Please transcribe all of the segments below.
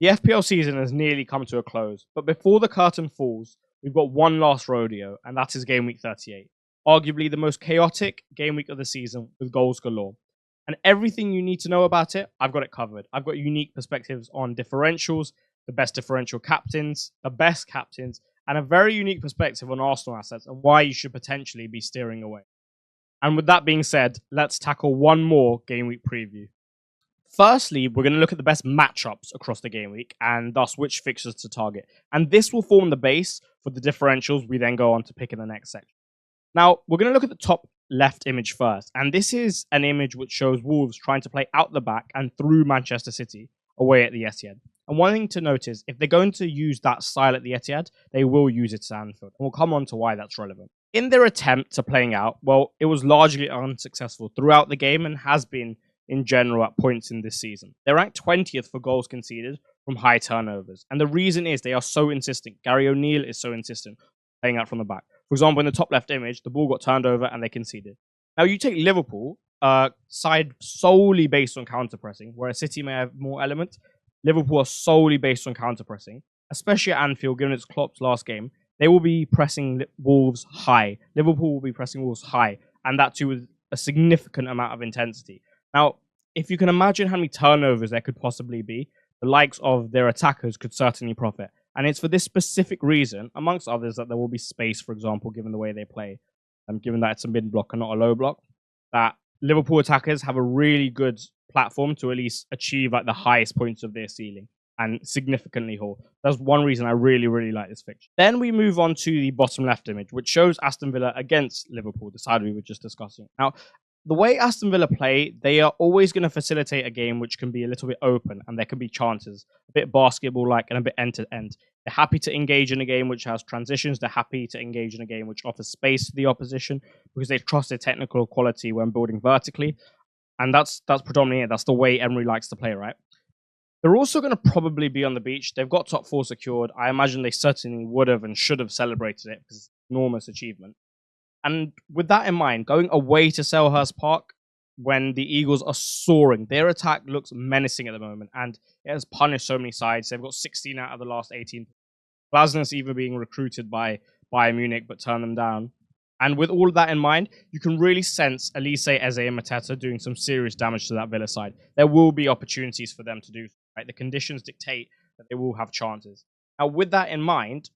The FPL season has nearly come to a close, but before the curtain falls, we've got one last rodeo, and that is Game Week 38. Arguably the most chaotic game week of the season with goals galore. And everything you need to know about it, I've got it covered. I've got unique perspectives on differentials, the best differential captains, the best captains, and a very unique perspective on Arsenal assets and why you should potentially be steering away. And with that being said, let's tackle one more game week preview. Firstly, we're going to look at the best matchups across the game week and thus which fixtures to target. And this will form the base for the differentials we then go on to pick in the next section. Now, we're going to look at the top left image first. And this is an image which shows Wolves trying to play out the back and through Manchester City away at the Etihad. And one thing to note is if they're going to use that style at the Etihad, they will use it at Anfield. And we'll come on to why that's relevant. In their attempt to playing out, well, it was largely unsuccessful throughout the game and has been in general at points in this season. They're ranked 20th for goals conceded from high turnovers. And the reason is they are so insistent. Gary O'Neill is so insistent playing out from the back. For example, in the top left image, the ball got turned over and they conceded. Now, you take Liverpool, side solely based on counter-pressing, whereas City may have more elements. Liverpool are solely based on counter-pressing, especially at Anfield, given it's Klopp's last game. They will be pressing Wolves high. Liverpool will be pressing Wolves high, and that too with a significant amount of intensity. Now, if you can imagine how many turnovers there could possibly be, the likes of their attackers could certainly profit. And it's for this specific reason, amongst others, that there will be space, for example, given the way they play, and given that it's a mid-block and not a low block, that Liverpool attackers have a really good platform to at least achieve like the highest points of their ceiling and significantly haul. That's one reason I really, really like this fixture. Then we move on to the bottom left image, which shows Aston Villa against Liverpool, the side we were just discussing. Now, the way Aston Villa play, they are always going to facilitate a game which can be a little bit open and there can be chances, a bit basketball-like and a bit end-to-end. They're happy to engage in a game which has transitions. They're happy to engage in a game which offers space to the opposition because they trust their technical quality when building vertically. And that's predominantly it. That's the way Emery likes to play, right? They're also going to probably be on the beach. They've got top four secured. I imagine they certainly would have and should have celebrated it because it's an enormous achievement. And with that in mind, going away to Selhurst Park when the Eagles are soaring, their attack looks menacing at the moment and it has punished so many sides. They've got 16 out of the last 18. Glasner's even being recruited by Bayern Munich but turned them down. And with all of that in mind, you can really sense Elise, Eze, and Mateta doing some serious damage to that Villa side. There will be opportunities for them to do, right? The conditions dictate that they will have chances. Now, with that in mind,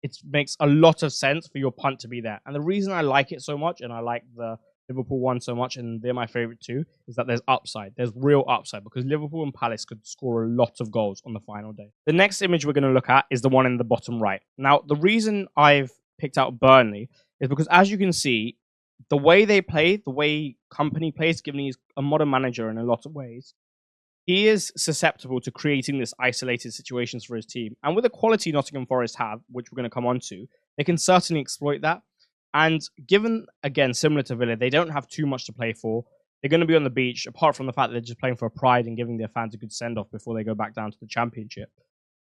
it makes a lot of sense for your punt to be there. And the reason I like it so much, and I like the Liverpool one so much, and they're my favorite too, is that there's upside. There's real upside because Liverpool and Palace could score a lot of goals on the final day. The next image we're going to look at is the one in the bottom right. Now, the reason I've picked out Burnley is because, as you can see, the way they play, the way Company plays, given he's a modern manager in a lot of ways, he is susceptible to creating this isolated situations for his team. And with the quality Nottingham Forest have, which we're going to come on to, they can certainly exploit that. And given, again, similar to Villa, they don't have too much to play for. They're going to be on the beach, apart from the fact that they're just playing for pride and giving their fans a good send-off before they go back down to the Championship.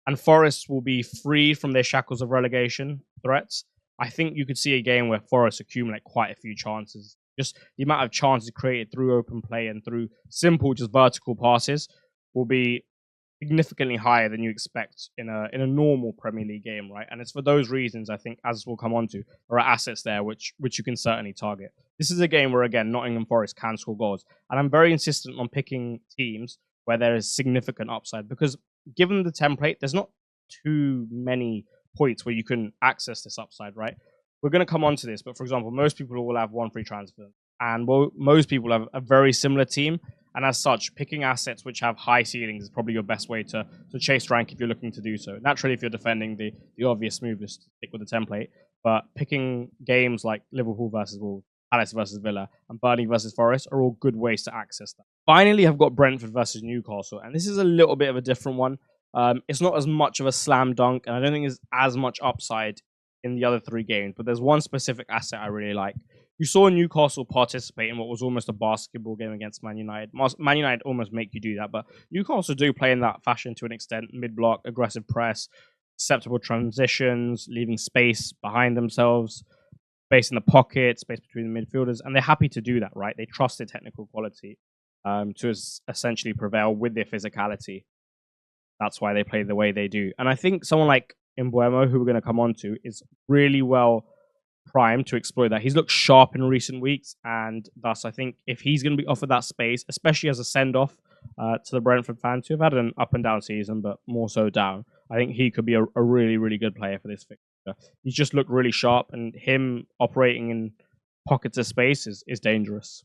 And Forest will be free from their shackles of relegation threats. I think you could see a game where Forest accumulate quite a few chances. Just the amount of chances created through open play and through simple, just vertical passes will be significantly higher than you expect in a normal Premier League game, right? And it's for those reasons, I think, as we'll come on to, there are assets there which you can certainly target. This is a game where, again, Nottingham Forest can score goals. And I'm very insistent on picking teams where there is significant upside because given the template, there's not too many points where you can access this upside, right? We're going to come on to this, but for example, most people will have one free transfer. And most people have a very similar team. And as such, picking assets which have high ceilings is probably your best way to chase rank if you're looking to do so. Naturally, if you're defending, the obvious move is to stick with the template. But picking games like Liverpool versus Wolves, Palace versus Villa, and Burnley versus Forest are all good ways to access that. Finally, I've got Brentford versus Newcastle. And this is a little bit of a different one. It's not as much of a slam dunk, and I don't think there's as much upside in the other three games. But there's one specific asset I really like. You saw Newcastle participate in what was almost a basketball game against Man United. Man United almost make you do that, but Newcastle do play in that fashion to an extent. Mid-block, aggressive press, susceptible transitions, leaving space behind themselves, space in the pocket, space between the midfielders, and they're happy to do that, right? They trust their technical quality to essentially prevail with their physicality. that's why they play the way they do. And I think someone like Mbuemo, who we're going to come on to, is really well primed to exploit that. He's looked sharp in recent weeks, and thus I think if he's going to be offered that space, especially as a send-off to the Brentford fans who have had an up and down season, but more so down, I think he could be a really, really good player for this fixture. He's just looked really sharp, and him operating in pockets of space is dangerous.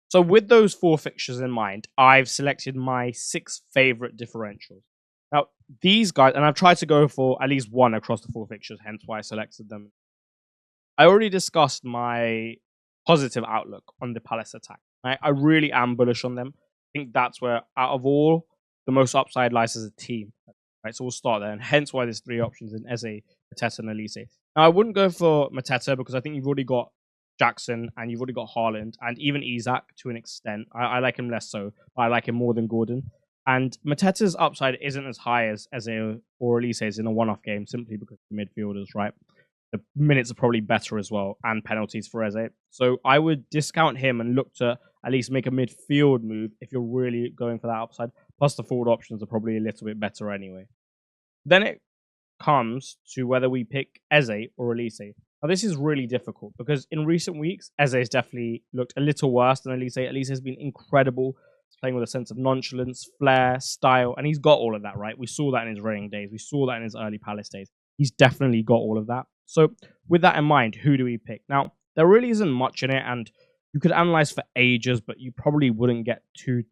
So with those 4 fixtures in mind, I've selected my 6 favorite differentials. Now, these guys, and I've tried to go for at least one across the 4 fixtures, hence why I selected them. I already discussed my positive outlook on the Palace attack. I really am bullish on them. I think that's where, out of all, the most upside lies as a team. Right, so we'll start there, and hence why there's 3 options in Eze, Mateta, and Elise. Now, I wouldn't go for Mateta because I think you've already got Jackson and you've already got Haaland and even Isak to an extent. I like him less so, but I like him more than Gordon. And Mateta's upside isn't as high as Eze or Elise's in a one-off game simply because the midfielders, right? The minutes are probably better as well, and penalties for Eze. So I would discount him and look to at least make a midfield move if you're really going for that upside. Plus, the forward options are probably a little bit better anyway. Then it comes to whether we pick Eze or Elise. Now, this is really difficult because in recent weeks, Eze has definitely looked a little worse than Elise. Elise has been incredible. He's playing with a sense of nonchalance, flair, style, and he's got all of that, right? We saw that in his Reading days. We saw that in his early Palace days. He's definitely got all of that. So with that in mind, who do we pick? Now, there really isn't much in it, and you could analyze for ages, but you probably wouldn't get too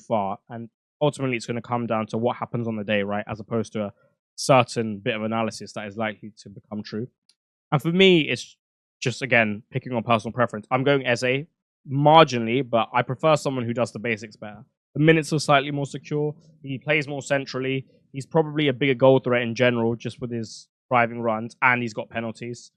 far. And ultimately, it's going to come down to what happens on the day, right? As opposed to a certain bit of analysis that is likely to become true. And for me, it's just, again, picking on personal preference. I'm going Eze marginally, but I prefer someone who does the basics better. The minutes are slightly more secure. He plays more centrally. He's probably a bigger goal threat in general, just with his driving runs, and he's got penalties.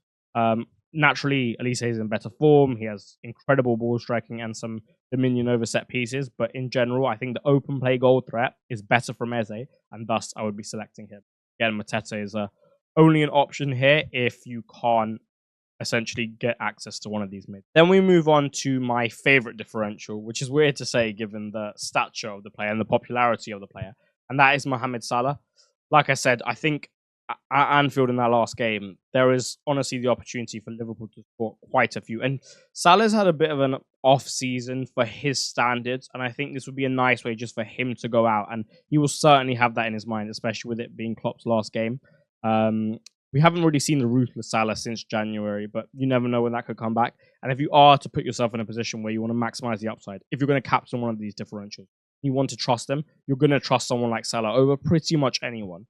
Naturally, Elise is in better form. He has incredible ball striking and some dominion over set pieces. But in general, I think the open play goal threat is better from Eze, and thus I would be selecting him. Again, Mateta is only an option here if you can't essentially get access to one of these mids. Then we move on to my favorite differential, which is weird to say given the stature of the player and the popularity of the player, and that is Mohamed Salah. Like I said, I think at Anfield in that last game, there is honestly the opportunity for Liverpool to score quite a few. And Salah's had a bit of an off season for his standards, and I think this would be a nice way just for him to go out, and he will certainly have that in his mind, especially with it being Klopp's last game. We haven't really seen the ruthless Salah since January, but you never know when that could come back. And if you are to put yourself in a position where you want to maximize the upside, if you're going to captain one of these differentials, you want to trust them, you're going to trust someone like Salah over pretty much anyone.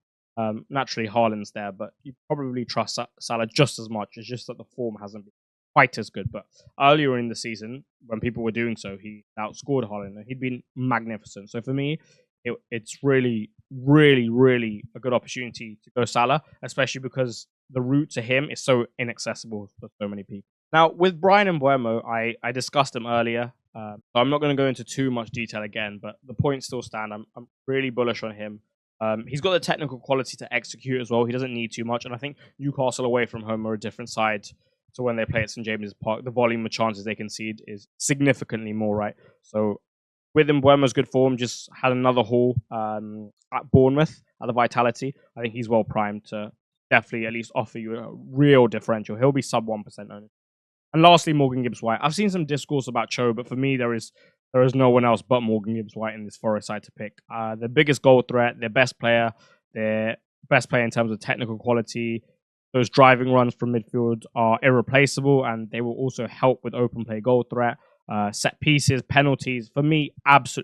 Naturally, Haaland's there, but you probably trust Salah just as much. It's just that the form hasn't been quite as good. But earlier in the season, when people were doing so, he outscored Haaland, and he'd been magnificent. So for me, it's really, really, really a good opportunity to go Salah, especially because the route to him is so inaccessible for so many people. Now, with Bryan Mbeumo, I discussed him earlier, so I'm not going to go into too much detail again, but the points still stand. I'm really bullish on him. He's got the technical quality to execute as well. He doesn't need too much, and I think Newcastle away from home are a different side to when they play at St James's Park. The volume of chances they concede is significantly more, right? So with Mbeumo's good form, just had another haul at Bournemouth at the Vitality. I think he's well primed to definitely at least offer you a real differential. He'll be sub 1% owned. And lastly, Morgan Gibbs-White. I've seen some discourse about Cho, but for me, there is no one else but Morgan Gibbs-White in this Forest side to pick. The biggest goal threat, their best player in terms of technical quality. Those driving runs from midfield are irreplaceable, and they will also help with open play goal threat, set pieces, penalties. For me,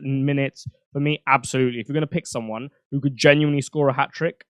minutes. For me, absolutely. If you're going to pick someone who could genuinely score a hat-trick,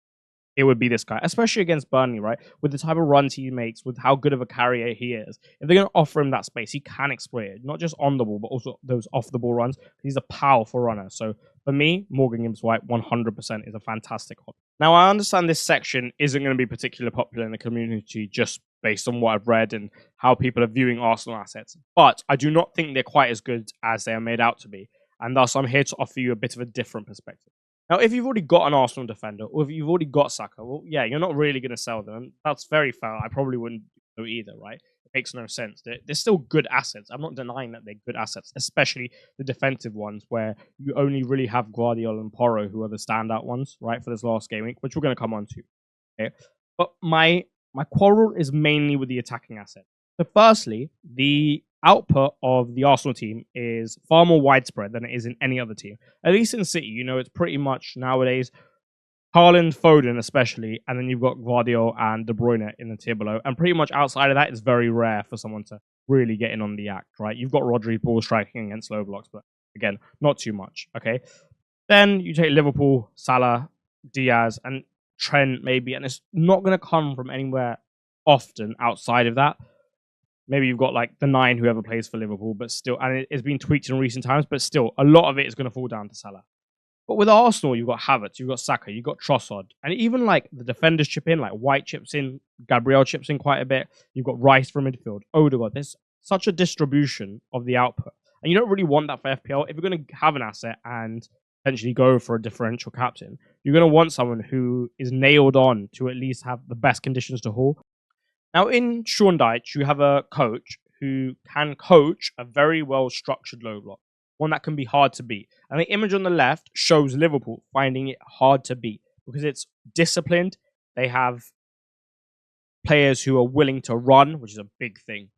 it would be this guy, especially against Burnley, right? With the type of runs he makes, with how good of a carrier he is. If they're going to offer him that space, he can exploit it. Not just on the ball, but also those off-the-ball runs. He's a powerful runner. So for me, Morgan Gibbs-White 100% is a fantastic option. Now, I understand this section isn't going to be particularly popular in the community just based on what I've read and how people are viewing Arsenal assets. But I do not think they're quite as good as they are made out to be. And thus, I'm here to offer you a bit of a different perspective. Now, if you've already got an Arsenal defender, or if you've already got Saka, well, yeah, you're not really going to sell them. That's very fair. I probably wouldn't do either, right? makes no sense. They're still good assets. I'm not denying that they're good assets, especially the defensive ones, where you only really have Guardiola and Porro, who are the standout ones, right, for this last game week, which we're going to come on to. Okay? But my quarrel is mainly with the attacking asset. So, firstly, the output of the Arsenal team is far more widespread than it is in any other team. At least in City, it's pretty much nowadays Haaland, Foden especially, and then you've got Guardiola and De Bruyne in the tier below. And pretty much outside of that, it's very rare for someone to really get in on the act, right? You've got Rodri ball striking against low blocks, but again, not too much, okay? Then you take Liverpool, Salah, Diaz, and Trent maybe, and it's not going to come from anywhere often outside of that. Maybe you've got like the 9 whoever plays for Liverpool, but still, and it's been tweaked in recent times, but still, a lot of it is going to fall down to Salah. But with Arsenal, you've got Havertz, you've got Saka, you've got Trossard, and even like the defenders chip in, like White chips in, Gabriel chips in quite a bit. You've got Rice from midfield, Odegaard. There's such a distribution of the output, and you don't really want that for FPL. If you're going to have an asset and potentially go for a differential captain, you're going to want someone who is nailed on to at least have the best conditions to haul. Now, in Sean Dyche, you have a coach who can coach a very well structured low block, one that can be hard to beat. And the image on the left shows Liverpool finding it hard to beat because it's disciplined. They have players who are willing to run, which is a big thing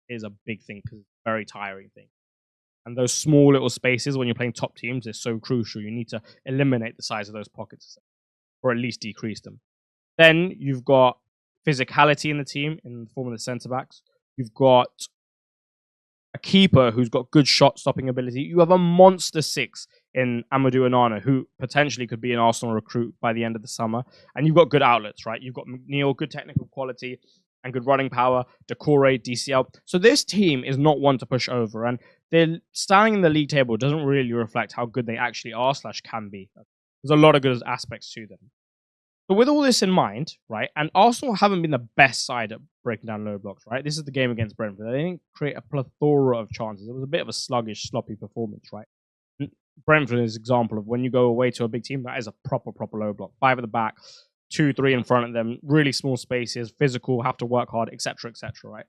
is a big thing because it's a very tiring thing. And those small little spaces when you're playing top teams is so crucial. You need to eliminate the size of those pockets or at least decrease them. Then you've got physicality in the team in the form of the centre backs. You've got a keeper who's got good shot stopping ability. You have a monster 6 in Amadou Onana, who potentially could be an Arsenal recruit by the end of the summer. And you've got good outlets, right? You've got McNeil, good technical quality and good running power, Decore, DCL. So this team is not one to push over. And their standing in the league table doesn't really reflect how good they actually are / can be. There's a lot of good aspects to them. But with all this in mind, right, and Arsenal haven't been the best side at breaking down low blocks, right? This is the game against Brentford. They didn't create a plethora of chances. It was a bit of a sluggish, sloppy performance, right? Brentford is an example of when you go away to a big team, that is a proper low block. 5 at the back, 2, 3 in front of them, really small spaces, physical, have to work hard, etc., right?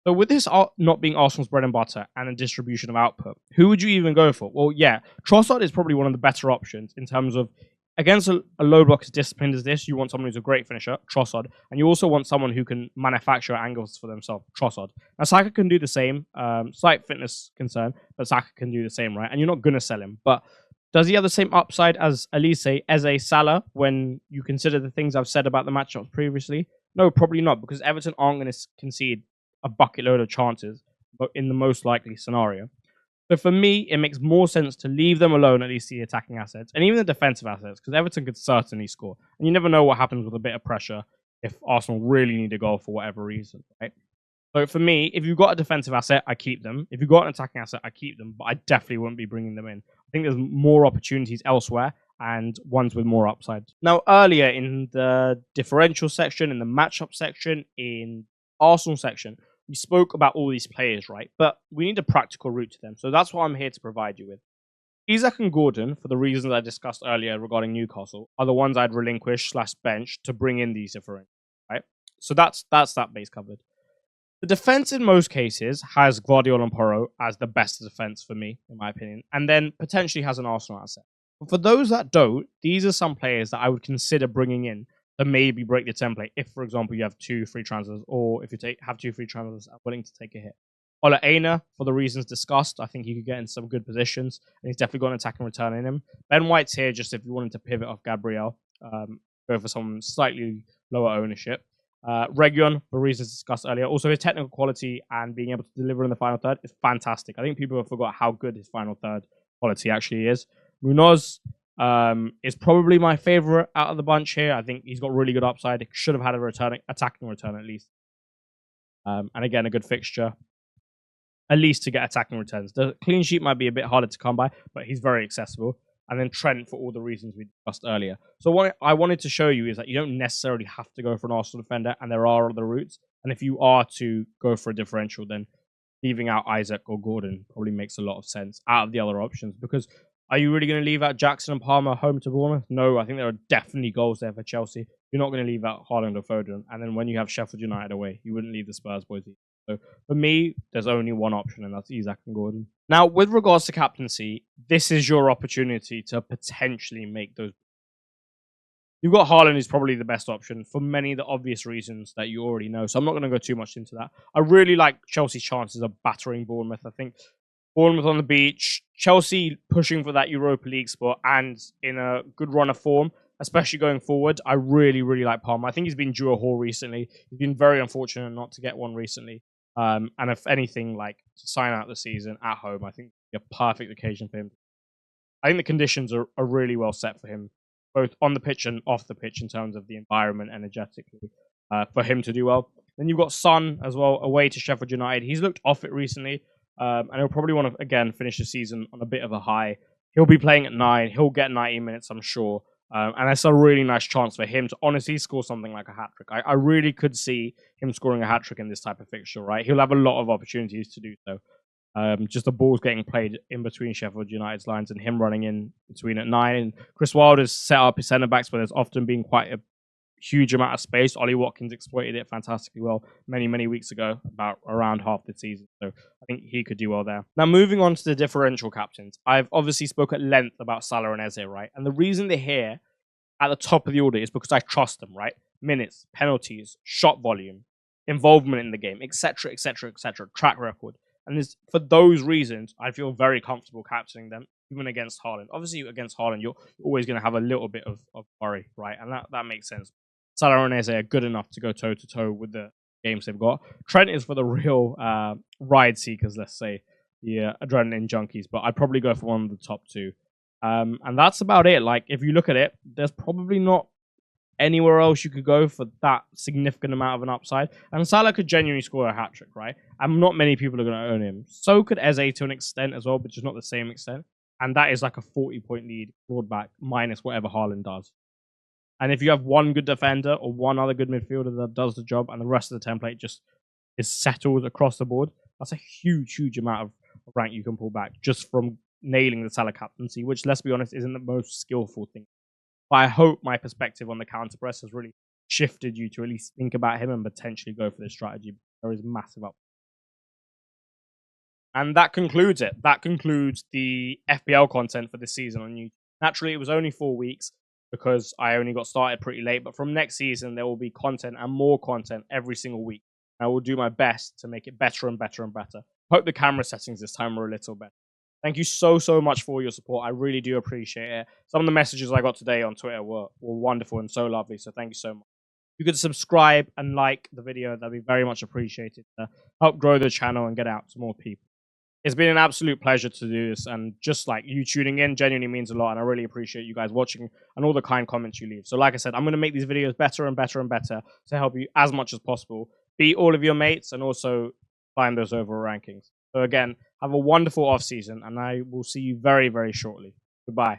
So with this not being Arsenal's bread and butter and a distribution of output, who would you even go for? Well, yeah, Trossard is probably one of the better options in terms of against a low block as disciplined as this, you want someone who's a great finisher, Trossard, and you also want someone who can manufacture angles for themselves, Trossard. Now, Saka can do the same, slight fitness concern, but Saka can do the same, right? And you're not going to sell him. But does he have the same upside as Elise, Eze, Salah, when you consider the things I've said about the matchups previously? No, probably not, because Everton aren't going to concede a bucket load of chances, but in the most likely scenario. So for me, it makes more sense to leave them alone, at least the attacking assets, and even the defensive assets, because Everton could certainly score. And you never know what happens with a bit of pressure if Arsenal really need a goal for whatever reason, right? So for me, if you've got a defensive asset, I keep them. If you've got an attacking asset, I keep them, but I definitely wouldn't be bringing them in. I think there's more opportunities elsewhere and ones with more upside. Now, earlier in the differential section, in the matchup section, in Arsenal section, we spoke about all these players, right? But we need a practical route to them. So that's what I'm here to provide you with. Isak and Gordon, for the reasons I discussed earlier regarding Newcastle, are the ones I'd relinquish / bench to bring in these differentials, right? So that's that base covered. The defense in most cases has Guardiola and Porro as the best defense for me, in my opinion, and then potentially has an Arsenal asset. But for those that don't, these are some players that I would consider bringing in to maybe break the template if, for example, you have 2 free transfers, or if you have 2 free transfers, are willing to take a hit. Ola Aina, for the reasons discussed, I think he could get in some good positions, and he's definitely got an attacking return in him. Ben White's here just if you wanted to pivot off Gabriel, go for some slightly lower ownership. Region, for reasons discussed earlier, also his technical quality and being able to deliver in the final third is fantastic. I think people have forgot how good his final third quality actually is. Munoz is probably my favorite out of the bunch here. I think he's got really good upside. He should have had a attacking return at least. And again, a good fixture. At least to get attacking returns. The clean sheet might be a bit harder to come by, but he's very accessible. And then Trent for all the reasons we discussed earlier. So what I wanted to show you is that you don't necessarily have to go for an Arsenal defender, and there are other routes. And if you are to go for a differential, then leaving out Isak or Gordon probably makes a lot of sense out of the other options. Because are you really going to leave out Jackson and Palmer home to Bournemouth? No, I think there are definitely goals there for Chelsea. you're not going to leave out Haaland or Foden. And then when you have Sheffield United away, you wouldn't leave the Spurs boys either. So for me, there's only one option, and that's Isak and Gordon. Now, with regards to captaincy, this is your opportunity to potentially make those. You've got Haaland, who's probably the best option for many of the obvious reasons that you already know. So I'm not going to go too much into that. I really like Chelsea's chances of battering Bournemouth. I think Bournemouth on the beach, Chelsea pushing for that Europa League spot and in a good run of form, especially going forward. I really, really like Palmer. I think he's been due a haul recently. He's been very unfortunate not to get one recently. And if anything, like to sign out the season at home, I think a perfect occasion for him. I think the conditions are really well set for him, both on the pitch and off the pitch in terms of the environment energetically, for him to do well. Then you've got Son as well, away to Sheffield United. He's looked off it recently, and he'll probably want to, again, finish the season on a bit of a high. He'll be playing at 9. He'll get 90 minutes, I'm sure. And that's a really nice chance for him to honestly score something like a hat-trick. I really could see him scoring a hat-trick in this type of fixture, right? He'll have a lot of opportunities to do so. Just the balls getting played in between Sheffield United's lines and him running in between at 9. And Chris Wilder's set up his centre-backs where there's often been quite a huge amount of space. Ollie Watkins exploited it fantastically well many weeks ago, about around half the season. So I think he could do well there. Now, moving on to the differential captains. I've obviously spoke at length about Salah and Eze, right? And the reason they're here at the top of the order is because I trust them, right? Minutes, penalties, shot volume, involvement in the game, etc., track record. And for those reasons, I feel very comfortable captaining them, even against Haaland. Obviously, against Haaland, you're always going to have a little bit of worry, right? And that makes sense. Salah and Eze are good enough to go toe-to-toe with the games they've got. Trent is for the real ride seekers, let's say, the adrenaline junkies. But I'd probably go for one of the top two. And that's about it. Like, if you look at it, there's probably not anywhere else you could go for that significant amount of an upside. And Salah could genuinely score a hat-trick, right? And not many people are going to own him. So could Eze to an extent as well, but just not the same extent. And that is like a 40-point lead, broad back, minus whatever Haaland does. And if you have one good defender or one other good midfielder that does the job and the rest of the template just is settled across the board, that's a huge amount of rank you can pull back just from nailing the Salah captaincy, which, let's be honest, isn't the most skillful thing. But I hope my perspective on the counter press has really shifted you to at least think about him and potentially go for this strategy. There is massive up. And that concludes it. That concludes the FPL content for this season on YouTube. Naturally, it was only 4 weeks because I only got started pretty late. But from next season, there will be content and more content every single week. I will do my best to make it better and better and better. Hope the camera settings this time are a little better. Thank you so much for your support. I really do appreciate it. Some of the messages I got today on Twitter were wonderful and so lovely. So thank you so much. If you could subscribe and like the video, that'd be very much appreciated to help grow the channel and get out to more people. It's been an absolute pleasure to do this, and just like you tuning in genuinely means a lot, and I really appreciate you guys watching and all the kind comments you leave. So like I said, I'm going to make these videos better and better and better to help you as much as possible beat all of your mates and also climb those overall rankings. So again, have a wonderful off season, and I will see you very shortly. Goodbye.